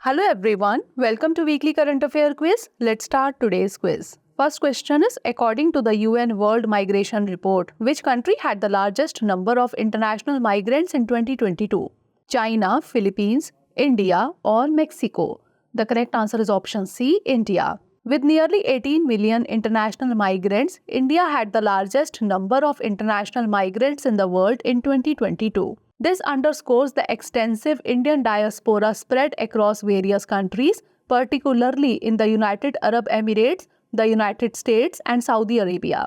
Hello everyone, welcome to Weekly Current Affair Quiz. Let's start today's quiz. First question is, according to the UN World Migration Report, which country had the largest number of international migrants in 2022? China, Philippines, India or Mexico? The correct answer is option C, India. With nearly 18 million international migrants, India had the largest number of international migrants in the world in 2022. This underscores the extensive Indian diaspora spread across various countries, particularly in the United Arab Emirates, the United States, and Saudi Arabia.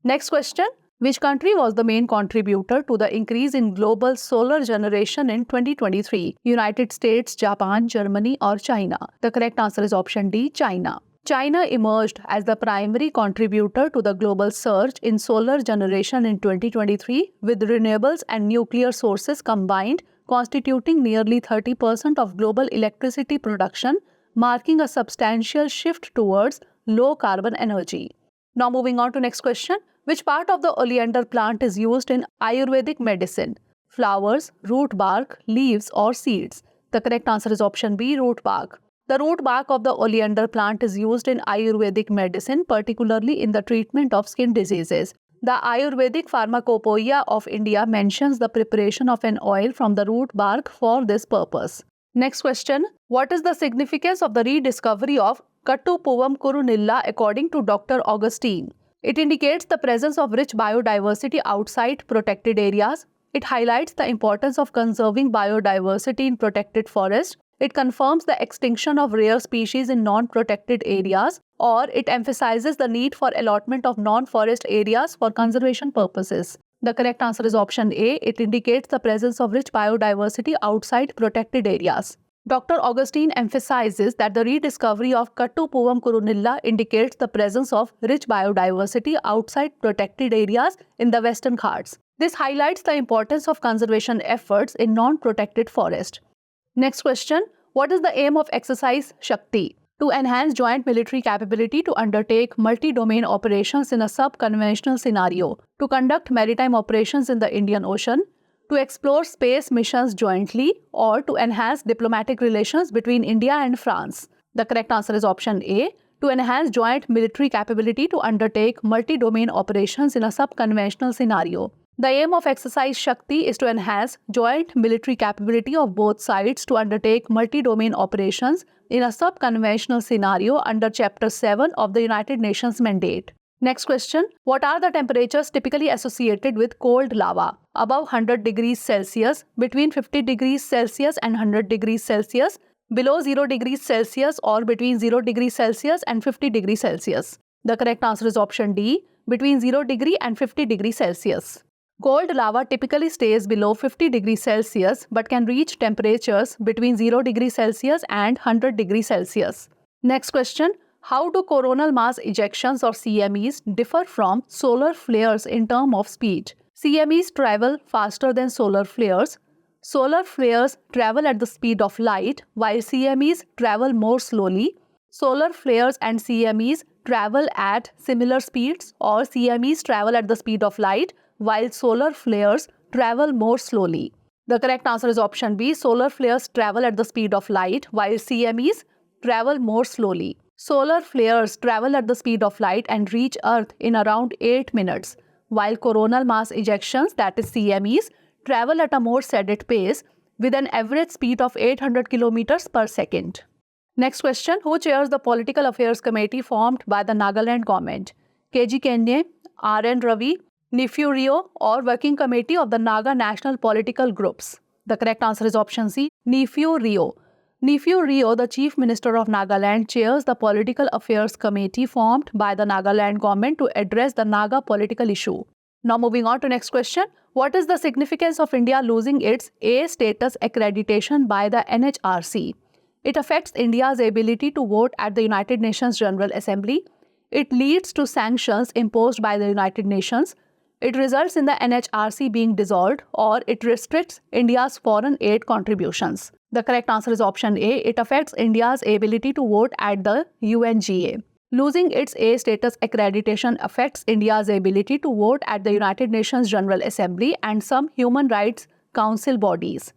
Next question. Which country was the main contributor to the increase in global solar generation in 2023? United States, Japan, Germany, or China? The correct answer is option D, China. China emerged as the primary contributor to the global surge in solar generation in 2023, with renewables and nuclear sources combined constituting nearly 30% of global electricity production, marking a substantial shift towards low-carbon energy. Now moving on to next question. Which part of the oleander plant is used in Ayurvedic medicine? Flowers, root bark, leaves or seeds? The correct answer is option B, root bark. The root bark of the oleander plant is used in Ayurvedic medicine, particularly in the treatment of skin diseases. The Ayurvedic Pharmacopoeia of India mentions the preparation of an oil from the root bark for this purpose. Next question. What is the significance of the rediscovery of Kattuppuvam Kurunilla according to Dr. Augustine? It indicates the presence of rich biodiversity outside protected areas. It highlights the importance of conserving biodiversity in protected forests. It confirms the extinction of rare species in non-protected areas, or it emphasizes the need for allotment of non-forest areas for conservation purposes. The correct answer is option A. It indicates the presence of rich biodiversity outside protected areas. Dr. Augustine emphasizes that the rediscovery of Kattuppuvam Kurunilla indicates the presence of rich biodiversity outside protected areas in the Western Ghats. This highlights the importance of conservation efforts in non-protected forest. Next question. What is the aim of exercise Shakti? To enhance joint military capability to undertake multi-domain operations in a sub-conventional scenario, to conduct maritime operations in the Indian Ocean, to explore space missions jointly, or to enhance diplomatic relations between India and France? The correct answer is option A. To enhance joint military capability to undertake multi-domain operations in a sub-conventional scenario. The aim of exercise Shakti is to enhance joint military capability of both sides to undertake multi-domain operations in a sub-conventional scenario under Chapter 7 of the United Nations Mandate. Next question. What are the temperatures typically associated with cold lava? Above 100 degrees Celsius, between 50 degrees Celsius and 100 degrees Celsius, below 0 degrees Celsius, or between 0 degrees Celsius and 50 degrees Celsius? The correct answer is option D, between 0 degree and 50 degrees Celsius. Cold lava typically stays below 50 degrees Celsius but can reach temperatures between 0 degrees Celsius and 100 degrees Celsius. Next question. How do coronal mass ejections or CMEs differ from solar flares in terms of speed? CMEs travel faster than solar flares. Solar flares travel at the speed of light, while CMEs travel more slowly. Solar flares and CMEs travel at similar speeds, or CMEs travel at the speed of light, while solar flares travel more slowly. The correct answer is option B. Solar flares travel at the speed of light, while CMEs travel more slowly. Solar flares travel at the speed of light and reach Earth in around 8 minutes, while coronal mass ejections, that is CMEs, travel at a more steady pace with an average speed of 800 km per second. Next question. Who chairs the Political Affairs Committee formed by the Nagaland government? KG Kenya, R.N. Ravi, Neiphiu Rio, or Working Committee of the Naga National Political Groups? The correct answer is option C, Neiphiu Rio. Neiphiu Rio, the Chief Minister of Nagaland, chairs the Political Affairs Committee formed by the Nagaland government to address the Naga political issue. Now moving on to next question. What is the significance of India losing its A status accreditation by the NHRC? It affects India's ability to vote at the United Nations General Assembly. It leads to sanctions imposed by the United Nations. It results in the NHRC being dissolved, or it restricts India's foreign aid contributions. The correct answer is option A. It affects India's ability to vote at the UNGA. Losing its A status accreditation affects India's ability to vote at the United Nations General Assembly and some human rights council bodies.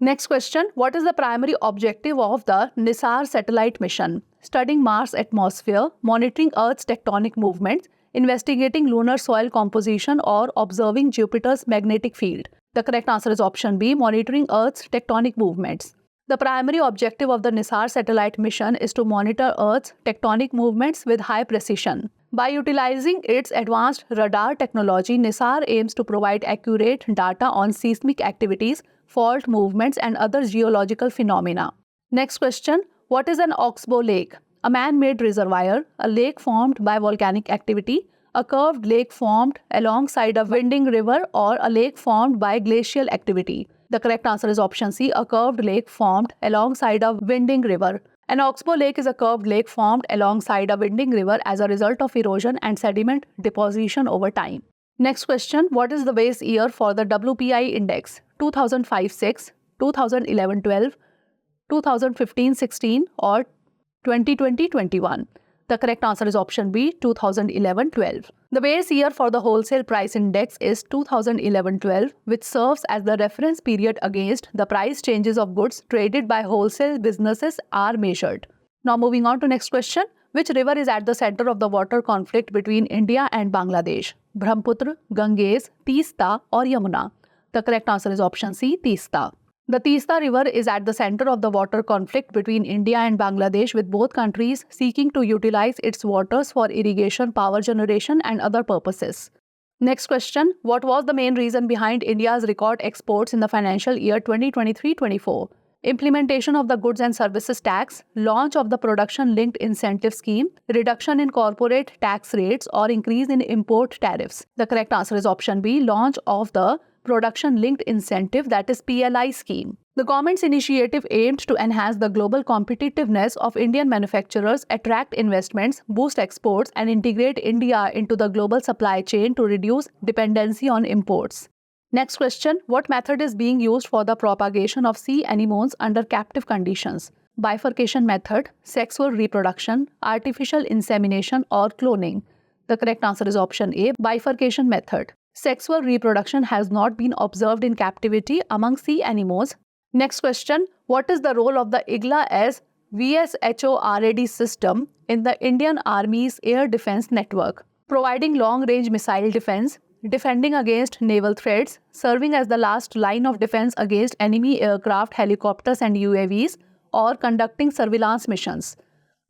Next question, what is the primary objective of the NISAR satellite mission? Studying Mars' atmosphere, monitoring Earth's tectonic movements, investigating lunar soil composition, or observing Jupiter's magnetic field. The correct answer is option B, monitoring Earth's tectonic movements. The primary objective of the NISAR satellite mission is to monitor Earth's tectonic movements with high precision. By utilizing its advanced radar technology, NISAR aims to provide accurate data on seismic activities, fault movements, and other geological phenomena. Next question, what is an oxbow lake? A man-made reservoir, a lake formed by volcanic activity, a curved lake formed alongside a winding river, or a lake formed by glacial activity. The correct answer is option C, a curved lake formed alongside a winding river. An oxbow lake is a curved lake formed alongside a winding river as a result of erosion and sediment deposition over time. Next question, what is the base year for the WPI index? 2005-6, 2011-12, 2015-16, or 2020-21? The correct answer is option B, 2011-12. The base year for the wholesale price index is 2011-12, which serves as the reference period against the price changes of goods traded by wholesale businesses are measured. Now moving on to next question. Which river is at the center of the water conflict between India and Bangladesh? Brahmaputra, Ganges, Teesta, or Yamuna? The correct answer is option C, Teesta. The Teesta River is at the center of the water conflict between India and Bangladesh, with both countries seeking to utilize its waters for irrigation, power generation, and other purposes. Next question, what was the main reason behind India's record exports in the financial year 2023-24? Implementation of the Goods and Services Tax, launch of the Production-Linked Incentive Scheme, reduction in corporate tax rates, or increase in import tariffs? The correct answer is option B, launch of the Production-Linked Incentive, that is PLI scheme. The government's initiative aimed to enhance the global competitiveness of Indian manufacturers, attract investments, boost exports, and integrate India into the global supply chain to reduce dependency on imports. Next question, what method is being used for the propagation of sea anemones under captive conditions? Bifurcation method, sexual reproduction, artificial insemination, or cloning? The correct answer is option A, bifurcation method. Sexual reproduction has not been observed in captivity among sea anemones. Next question, what is the role of the IGLA-S VSHO-RAD system in the Indian Army's air defense network? Providing long-range missile defense, defending against naval threats, serving as the last line of defense against enemy aircraft, helicopters, and UAVs, or conducting surveillance missions?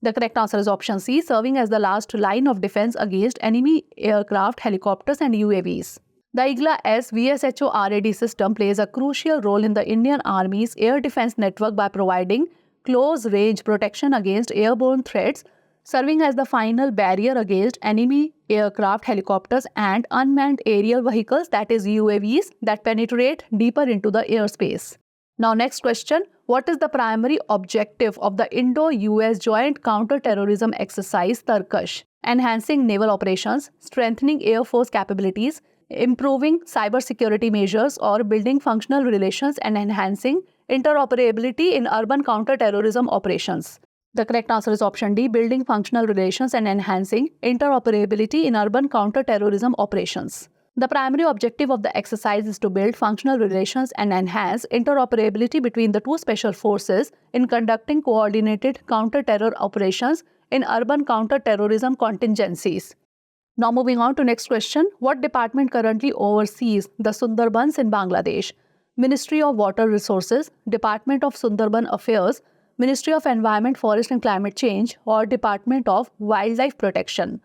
The correct answer is option C, serving as the last line of defense against enemy aircraft, helicopters, and UAVs. The IGLA-S VSHO-RAD system plays a crucial role in the Indian Army's air defense network by providing close-range protection against airborne threats, serving as the final barrier against enemy aircraft, helicopters, and unmanned aerial vehicles, that is UAVs, that penetrate deeper into the airspace. Now next question, what is the primary objective of the Indo-US Joint Counter-Terrorism Exercise Tarkash? Enhancing naval operations, strengthening Air Force capabilities, improving cybersecurity measures, or building functional relations and enhancing interoperability in urban counter-terrorism operations? The correct answer is option D, building functional relations and enhancing interoperability in urban counter-terrorism operations. The primary objective of the exercise is to build functional relations and enhance interoperability between the two special forces in conducting coordinated counter-terror operations in urban counter-terrorism contingencies. Now moving on to next question, what department currently oversees the Sundarbans in Bangladesh? Ministry of Water Resources, Department of Sundarban Affairs, Ministry of Environment, Forest and Climate Change, or Department of Wildlife Protection?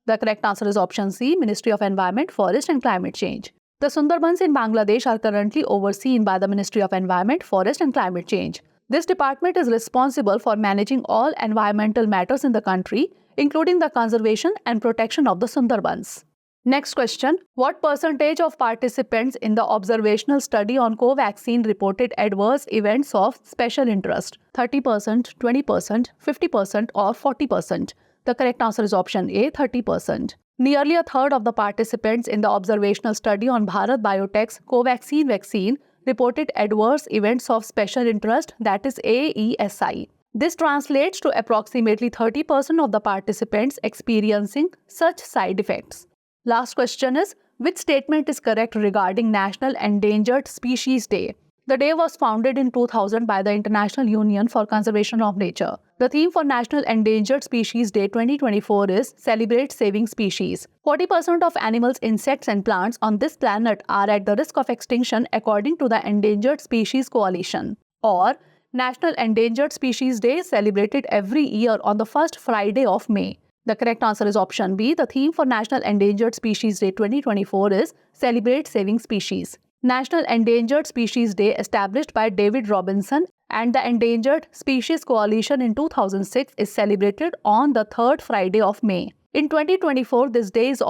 The correct answer is option C, Ministry of Environment, Forest and Climate Change. The Sundarbans in Bangladesh are currently overseen by the Ministry of Environment, Forest and Climate Change. This department is responsible for managing all environmental matters in the country, including the conservation and protection of the Sundarbans. Next question, what percentage of participants in the observational study on Covaxin reported adverse events of special interest? 30%, 20%, 50%, or 40%? The correct answer is option A, 30%. Nearly a third of the participants in the observational study on Bharat Biotech's Covaxin vaccine reported adverse events of special interest, that is AESI. This translates to approximately 30% of the participants experiencing such side effects. Last question is, which statement is correct regarding National Endangered Species Day? The day was founded in 2000 by the International Union for Conservation of Nature. The theme for National Endangered Species Day 2024 is Celebrate Saving Species. 40% of animals, insects, and plants on this planet are at the risk of extinction according to the Endangered Species Coalition. Or National Endangered Species Day is celebrated every year on the first Friday of May. The correct answer is option B. The theme for National Endangered Species Day 2024 is Celebrate Saving Species. National Endangered Species Day, established by David Robinson and the Endangered Species Coalition in 2006, is celebrated on the third Friday of May. In 2024, this day is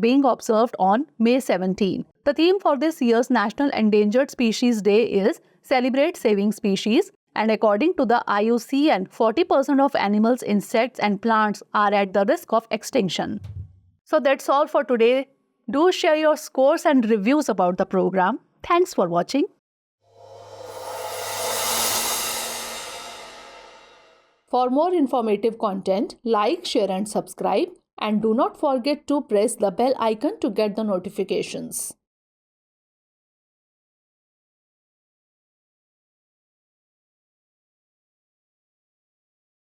being observed on May 17. The theme for this year's National Endangered Species Day is Celebrate Saving Species, and according to the IUCN, 40% of animals, insects, and plants are at the risk of extinction. So that's all for today. Do share your scores and reviews about the program. Thanks for watching. For more informative content, like, share, and subscribe. And do not forget to press the bell icon to get the notifications.